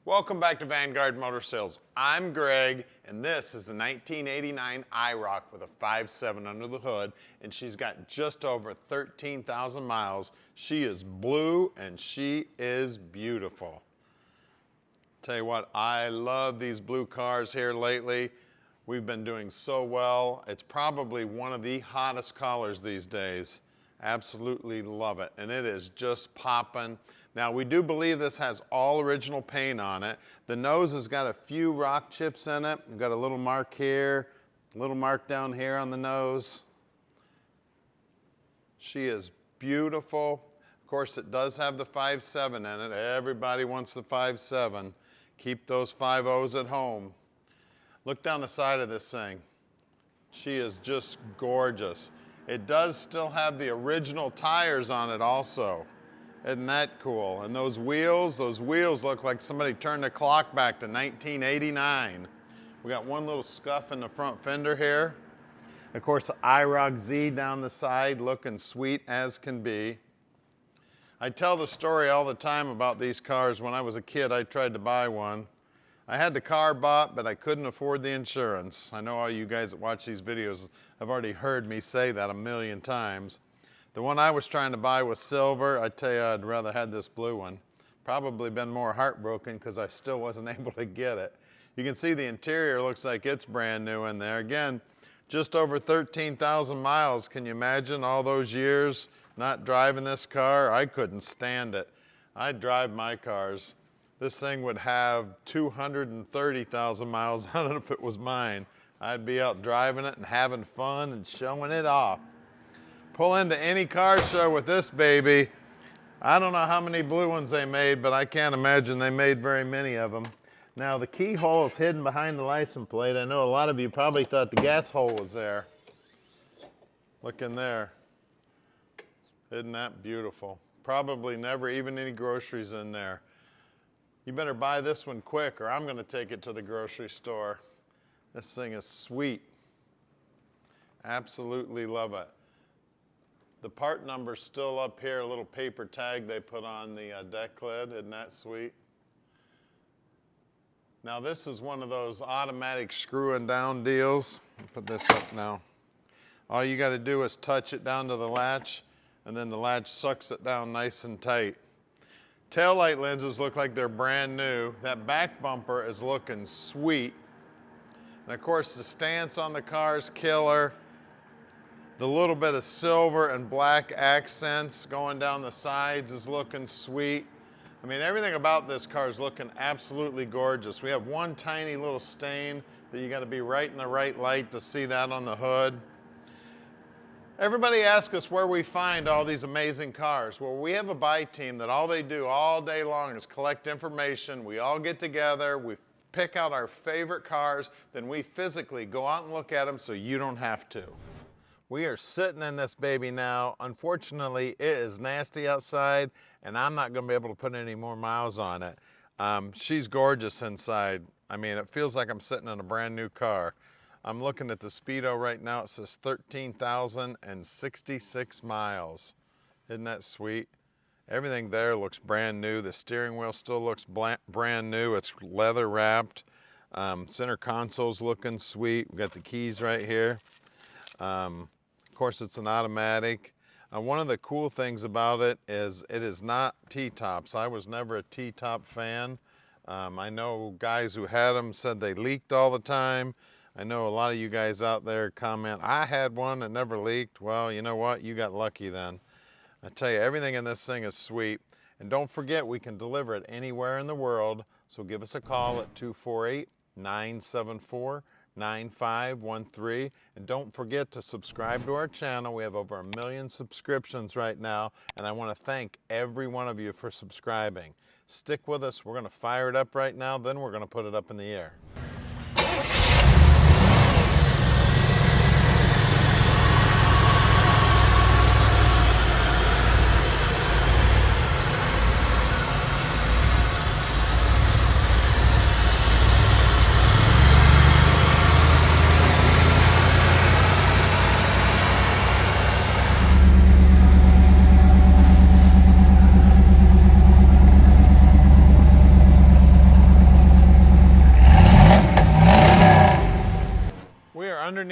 Welcome back to Vanguard Motor Sales. I'm Greg, and this is the 1989 IROC with a 5.7 under the hood, and she's got just over 13,000 miles. She is blue, and she is beautiful. Tell you what, I love these blue cars here lately. We've been doing so well. It's probably one of the hottest colors these days. Absolutely love it, and it is just popping. Now, we do believe this has all original paint on it. The nose has got a few rock chips in it. We've got a little mark here, a little mark down here on the nose. She is beautiful. Of course, it does have the 5.7 in it. Everybody wants the 5.7. Keep those 5.0s at home. Look down the side of this thing. She is just gorgeous. It does still have the original tires on it also. Isn't that cool? And those wheels look like somebody turned the clock back to 1989. We got one little scuff in the front fender here. Of course, the IROC Z down the side, looking sweet as can be. I tell the story all the time about these cars. When I was a kid, I tried to buy one. I had the car bought, but I couldn't afford the insurance. I know all you guys that watch these videos have already heard me say that a million times. The one I was trying to buy was silver. I tell you, I'd rather had this blue one. Probably been more heartbroken because I still wasn't able to get it. You can see the interior looks like it's brand new in there. Again, just over 13,000 miles. Can you imagine all those years not driving this car? I couldn't stand it. I'd drive my cars. This thing would have 230,000 miles on it if it was mine. I'd be out driving it and having fun and showing it off. Pull into any car show with this baby. I don't know how many blue ones they made, but I can't imagine they made very many of them. Now, the keyhole is hidden behind the license plate. I know a lot of you probably thought the gas hole was there. Look in there. Isn't that beautiful? Probably never even any groceries in there. You better buy this one quick or I'm going to take it to the grocery store. This thing is sweet. Absolutely love it. The part number's still up here, a little paper tag they put on the deck lid. Isn't that sweet? Now this is one of those automatic screwing down deals. Put this up now. All you got to do is touch it down to the latch, and then the latch sucks it down nice and tight. Taillight lenses look like they're brand new. That back bumper is looking sweet. And of course the stance on the car is killer. The little bit of silver and black accents going down the sides is looking sweet. I mean, everything about this car is looking absolutely gorgeous. We have one tiny little stain that you got to be right in the right light to see that on the hood. Everybody asks us where we find all these amazing cars. Well, we have a buy team that all they do all day long is collect information. We all get together, we pick out our favorite cars, then we physically go out and look at them so you don't have to. We are sitting in this baby now. Unfortunately, it is nasty outside, and I'm not going to be able to put any more miles on it. She's gorgeous inside. I mean, it feels like I'm sitting in a brand new car. I'm looking at the speedo right now. It says 13,066 miles. Isn't that sweet? Everything there looks brand new. The steering wheel still looks brand new. It's leather wrapped. Center console's looking sweet. We've got the keys right here. Of course, it's an automatic. One of the cool things about it is not T-tops. I was never a T-top fan. I know guys who had them said they leaked all the time. I know a lot of you guys out there comment, I had one that never leaked. Well, you know what? You got lucky then. I tell you, everything in this thing is sweet. And don't forget, we can deliver it anywhere in the world. So give us a call at 248-974-9513. And don't forget to subscribe to our channel. We have over 1 million subscriptions right now. And I want to thank every one of you for subscribing. Stick with us. We're going to fire it up right now. Then we're going to put it up in the air.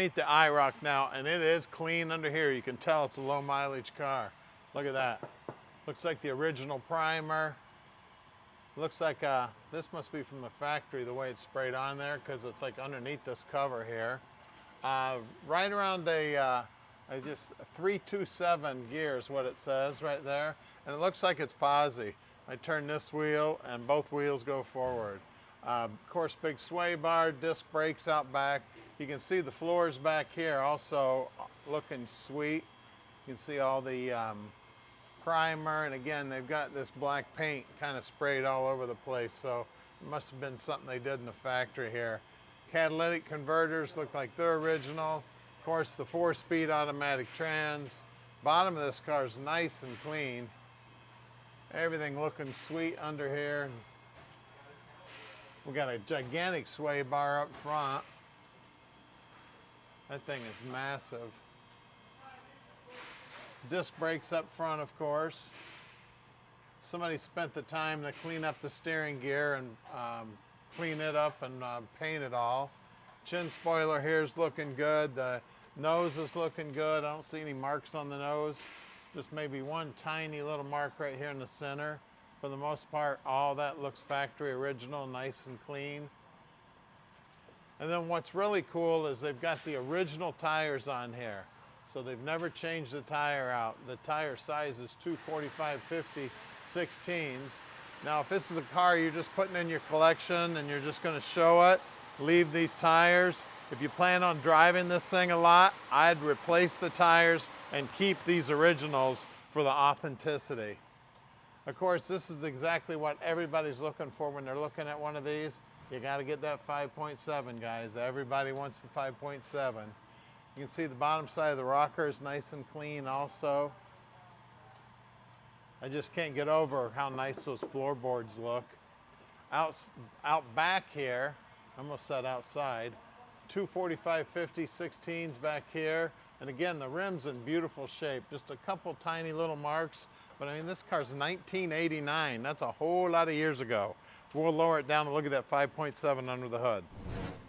underneath the IROC now, and it is clean under here. You can tell it's a low mileage car. Look at that. Looks like the original primer. Looks like this must be from the factory, the way it's sprayed on there, because it's like underneath this cover here. Right around a 327 gear is what it says right there. And it looks like it's posi. I turn this wheel and both wheels go forward. Of course, big sway bar, disc brakes out back. You can see the floors back here also looking sweet. You can see all the primer, and again, they've got this black paint kind of sprayed all over the place, so it must have been something they did in the factory here. Catalytic converters look like they're original. Of course, the 4-speed automatic trans. Bottom of this car is nice and clean. Everything looking sweet under here. We got a gigantic sway bar up front. That thing is massive. Disc brakes up front, of course. Somebody spent the time to clean up the steering gear and clean it up and paint it all. Chin spoiler here is looking good. The nose is looking good. I don't see any marks on the nose. Just maybe one tiny little mark right here in the center. For the most part, all that looks factory original, nice and clean. And then what's really cool is they've got the original tires on here. So they've never changed the tire out. The tire size is 245/50 16s. Now, if this is a car you're just putting in your collection and you're just gonna show it, leave these tires. If you plan on driving this thing a lot, I'd replace the tires and keep these originals for the authenticity. Of course, this is exactly what everybody's looking for when they're looking at one of these. You gotta get that 5.7, guys. Everybody wants the 5.7. You can see the bottom side of the rocker is nice and clean also. I just can't get over how nice those floorboards look. Out back here, I almost said outside, 245/50 16s back here. And again, the rim's in beautiful shape. Just a couple tiny little marks. But I mean, this car's 1989. That's a whole lot of years ago. We'll lower it down and look at that 5.7 under the hood.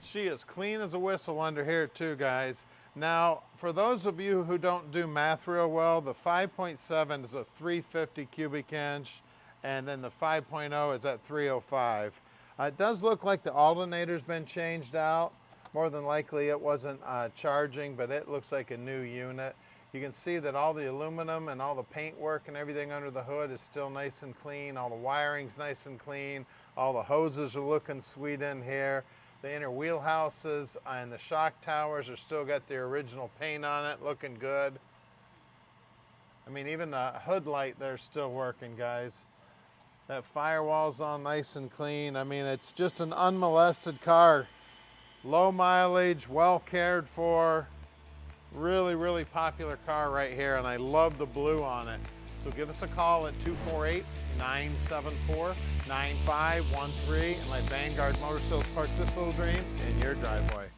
She is clean as a whistle under here too, guys. Now, for those of you who don't do math real well, the 5.7 is a 350 cubic inch, and then the 5.0 is at 305. It does look like the alternator's been changed out. More than likely it wasn't charging, but it looks like a new unit. You can see that all the aluminum and all the paint work and everything under the hood is still nice and clean. All the wiring's nice and clean. All the hoses are looking sweet in here. The inner wheelhouses and the shock towers are still got the original paint on it, looking good. I mean, even the hood light there's still working, guys. That firewall's on nice and clean. I mean, it's just an unmolested car. Low mileage, well cared for. Really, really popular car right here, and I love the blue on it. So give us a call at 248-974-9513 and let Vanguard Motor Sales park this little dream in your driveway.